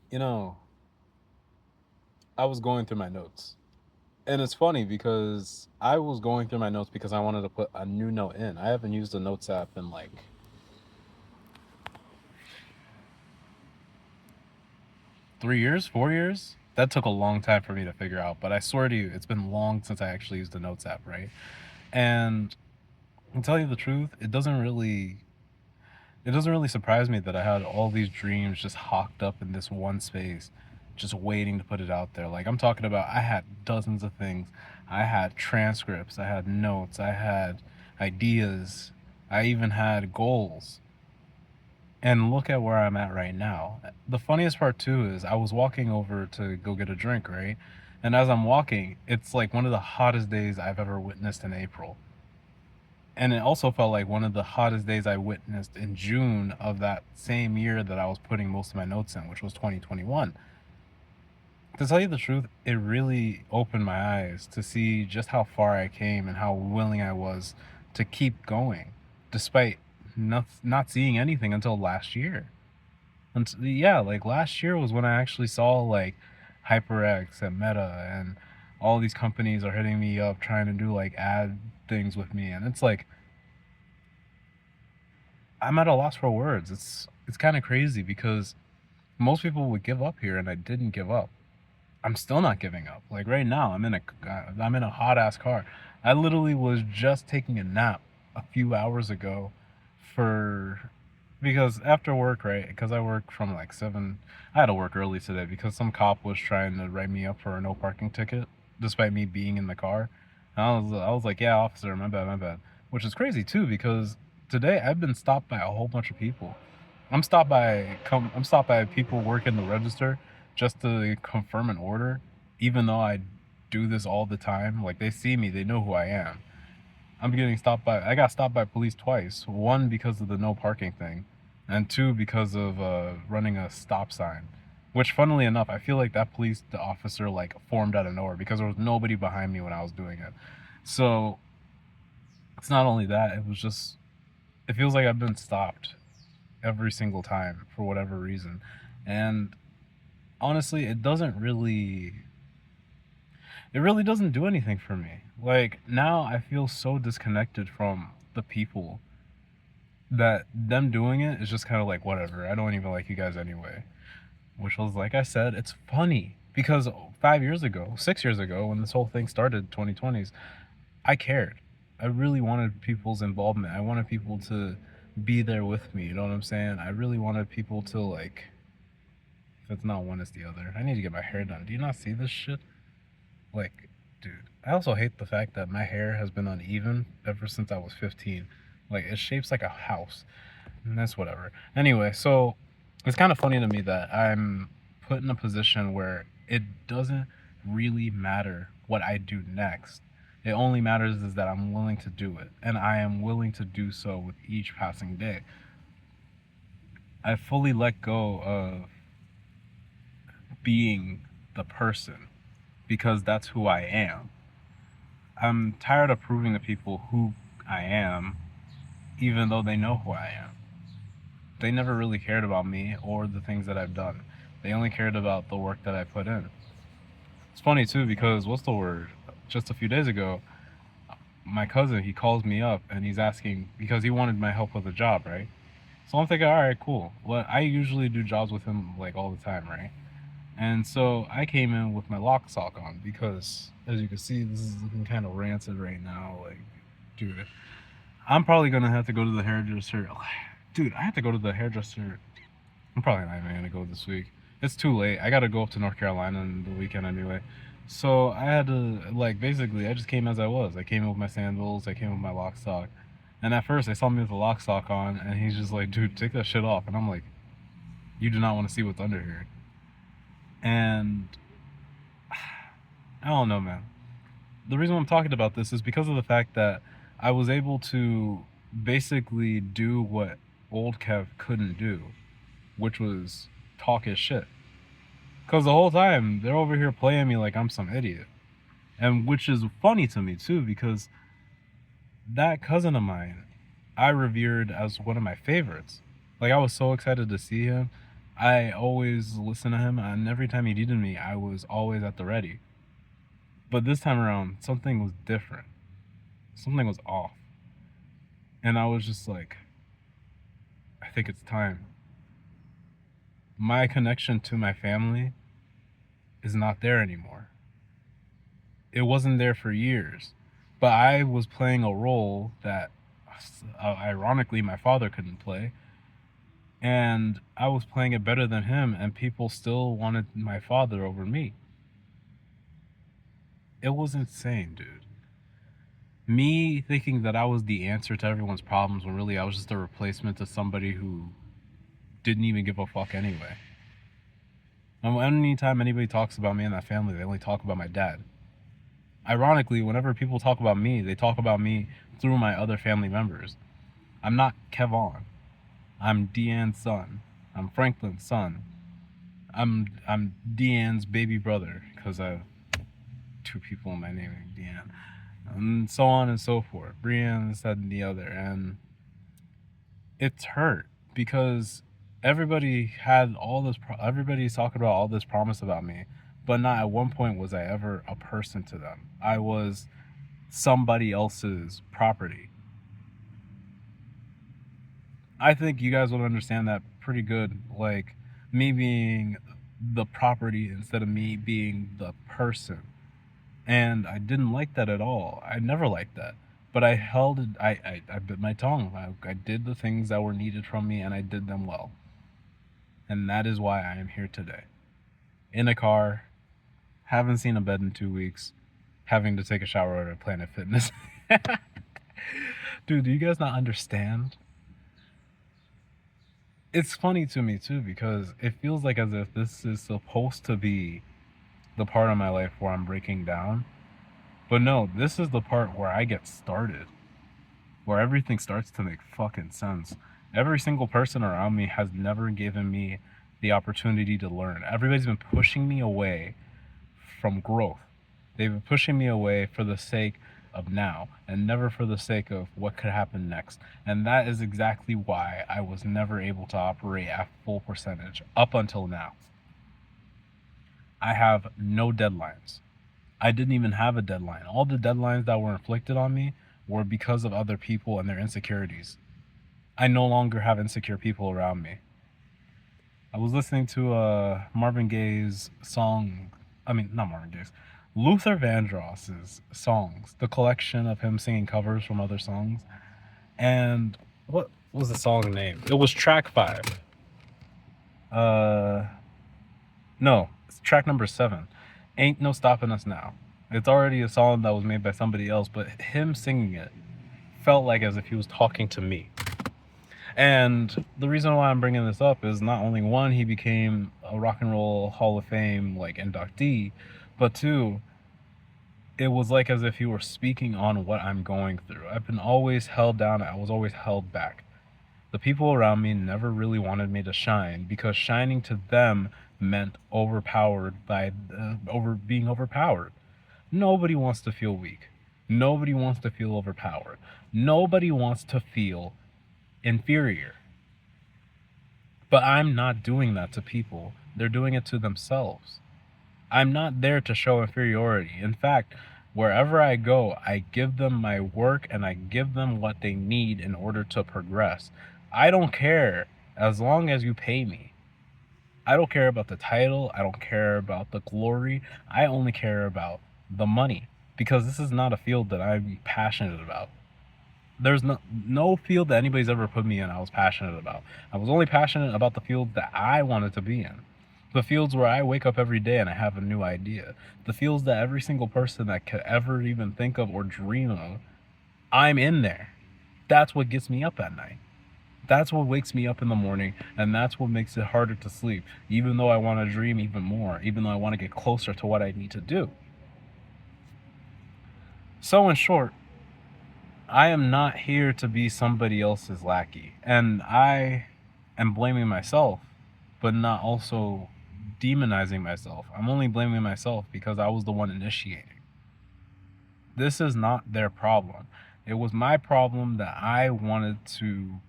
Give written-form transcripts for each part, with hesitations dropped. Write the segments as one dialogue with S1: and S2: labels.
S1: You know, I was going through my notes. And it's funny because I was going through my notes because I wanted to put a new note in. I haven't used the notes app in like 3 years, 4 years. That took a long time for me to figure out, but I swear to you, it's been long since I actually used the notes app, right? And to tell you the truth, it doesn't really surprise me that I had all these dreams just hocked up in this one space, just waiting to put it out there. Like I'm talking about, I had dozens of things. I had transcripts, I had notes, I had ideas, I even had goals. And look at where I'm at right now. The funniest part too is I was walking over to go get a drink, right? And as I'm walking, it's like one of the hottest days I've ever witnessed in April. And it also felt like one of the hottest days I witnessed in June of that same year that I was putting most of my notes in, which was 2021. To tell you the truth, it really opened my eyes to see just how far I came and how willing I was to keep going, despite not seeing anything until last year. And yeah, like last year was when I actually saw like HyperX and Meta and all these companies are hitting me up trying to do like ad things with me, and it's like I'm at a loss for words. It's kind of crazy because most people would give up here, and I didn't give up. I'm still not giving up. Like right now, I'm in a hot ass car. I literally was just taking a nap a few hours ago, for because after work, right? Because I work from like 7. I had to work early today because some cop was trying to write me up for a no parking ticket, despite me being in the car. And I was like, yeah, officer, my bad, my bad. Which is crazy too because today I've been stopped by a whole bunch of people. I'm stopped by people working the register just to confirm an order, even though I do this all the time. Like they see me, they know who I am. I got stopped by police twice. One because of the no parking thing, and two because of running a stop sign. Which, funnily enough, I feel like that police officer like formed out of nowhere because there was nobody behind me when I was doing it. So it's not only that; it feels like I've been stopped every single time for whatever reason, and honestly, it really doesn't do anything for me. Like now I feel so disconnected from the people that them doing it is just kind of like whatever. I don't even like you guys anyway. Which was like I said, it's funny because 5 years ago, 6 years ago, when this whole thing started, 2020s, I cared. I really wanted people's involvement. I wanted people to be there with me. You know what I'm saying? I really wanted people to like. If it's not one, it's the other. I need to get my hair done. Do you not see this shit? Like, dude, I also hate the fact that my hair has been uneven ever since I was 15. Like, it shapes like a house. And that's whatever. Anyway, so it's kind of funny to me that I'm put in a position where it doesn't really matter what I do next. It only matters is that I'm willing to do it, and I am willing to do so with each passing day. I fully let go of being the person because that's who I am. I'm tired of proving to people who I am, even though they know who I am. They never really cared about me or the things that I've done. They only cared about the work that I put in. It's funny too because what's the word? Just a few days ago, my cousin he calls me up and he's asking because he wanted my help with a job, right? So I'm thinking, all right, cool. Well, I usually do jobs with him like all the time, right? And so I came in with my lock sock on because, as you can see, this is looking kind of rancid right now. Like, dude, I'm probably gonna have to go to the hairdresser. Dude, I have to go to the hairdresser. I'm probably not even gonna go this week. It's too late. I gotta go up to North Carolina in the weekend anyway. So I had to like basically I just came as I was. I came in with my sandals. I came with my lock sock. And at first they saw me with the lock sock on, and he's just like, "Dude, take that shit off." And I'm like, "You do not want to see what's under here." And I don't know, man. The reason I'm talking about this is because of the fact that I was able to basically do what old Kev couldn't do, which was talk his shit. Because the whole time they're over here playing me like I'm some idiot. And which is funny to me too, because that cousin of mine, I revered as one of my favorites. Like I was so excited to see him. I always listened to him, and every time he needed me, I was always at the ready. But this time around, something was different. Something was off. And I was just like, I think it's time. My connection to my family is not there anymore. It wasn't there for years. But I was playing a role that, ironically, my father couldn't play. And I was playing it better than him, and people still wanted my father over me. It was insane, dude. Me thinking that I was the answer to everyone's problems when really I was just a replacement to somebody who didn't even give a fuck anyway. And anytime anybody talks about me and that family, they only talk about my dad. Ironically, whenever people talk about me, they talk about me through my other family members. I'm not Kevon. I'm Deanne's son. I'm Franklin's son. I'm Deanne's baby brother, because I have two people in my name named Deanne. And so on and so forth. Brienne, this, that, and the other. And it's hurt because everybody had all this, everybody's talking about all this promise about me, but not at one point was I ever a person to them. I was somebody else's property. I think you guys would understand that pretty good. Like, me being the property instead of me being the person. And I didn't like that at all. I never liked that. But I held it, I bit my tongue. I did the things that were needed from me, and I did them well. And that is why I am here today. In a car, haven't seen a bed in 2 weeks, having to take a shower at Planet Fitness. Dude, do you guys not understand? It's funny to me too, because it feels like as if this is supposed to be the part of my life where I'm breaking down. But no, this is the part where I get started, where everything starts to make fucking sense. Every single person around me has never given me the opportunity to learn. Everybody's been pushing me away from growth. They've been pushing me away for the sake of now, and never for the sake of what could happen next. And that is exactly why I was never able to operate at full percentage up until now. I have no deadlines. I didn't even have a deadline. All the deadlines that were inflicted on me were because of other people and their insecurities. I no longer have insecure people around me. I was listening to Marvin Gaye's song. I mean, not Marvin Gaye's. Luther Vandross's songs, the collection of him singing covers from other songs. And what was the song name? It was track 5. No, it's track number 7. Ain't No Stopping Us Now. It's already a song that was made by somebody else, but him singing it felt like as if he was talking to me. And the reason why I'm bringing this up is not only one, he became a Rock and Roll Hall of Fame like inductee, but 2, it was like as if he were speaking on what I'm going through. I've been always held down. I was always held back. The people around me never really wanted me to shine, because shining to them meant being overpowered. Nobody wants to feel weak. Nobody wants to feel overpowered. Nobody wants to feel inferior. But I'm not doing that to people. They're doing it to themselves. I'm not there to show inferiority. In fact, wherever I go, I give them my work and I give them what they need in order to progress. I don't care as long as you pay me. I don't care about the title. I don't care about the glory. I only care about the money, because this is not a field that I'm passionate about. There's no field that anybody's ever put me in I was passionate about. I was only passionate about the field that I wanted to be in. The fields where I wake up every day and I have a new idea. The fields that every single person that could ever even think of or dream of, I'm in there. That's what gets me up at night. That's what wakes me up in the morning, and that's what makes it harder to sleep, even though I want to dream even more, even though I want to get closer to what I need to do. So in short, I am not here to be somebody else's lackey, and I am blaming myself, but not also demonizing myself. I'm only blaming myself because I was the one initiating. This is not their problem. It was my problem that I wanted to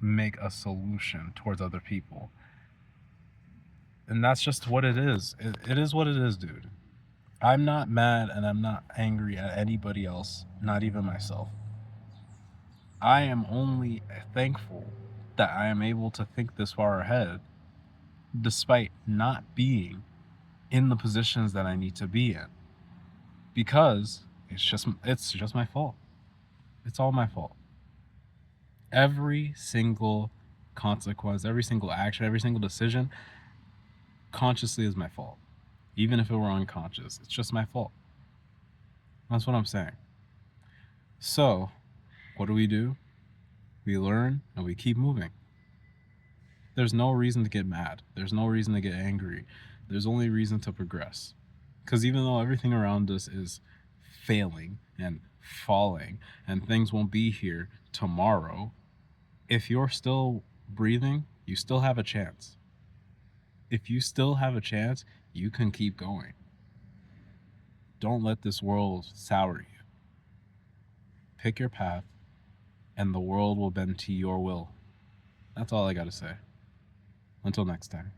S1: make a solution towards other people. And that's just what it is. It is what it is, dude. I'm not mad and I'm not angry at anybody else, not even myself. I am only thankful that I am able to think this far ahead despite not being in the positions that I need to be in, because it's just my fault. It's all my fault. Every single consequence, every single action, every single decision consciously is my fault. Even if it were unconscious, it's just my fault. That's what I'm saying. So, what do? We learn and we keep moving. There's no reason to get mad. There's no reason to get angry. There's only reason to progress. Because even though everything around us is failing and falling and things won't be here tomorrow, if you're still breathing, you still have a chance. If you still have a chance, you can keep going. Don't let this world sour you. Pick your path, and the world will bend to your will. That's all I gotta say. Until next time.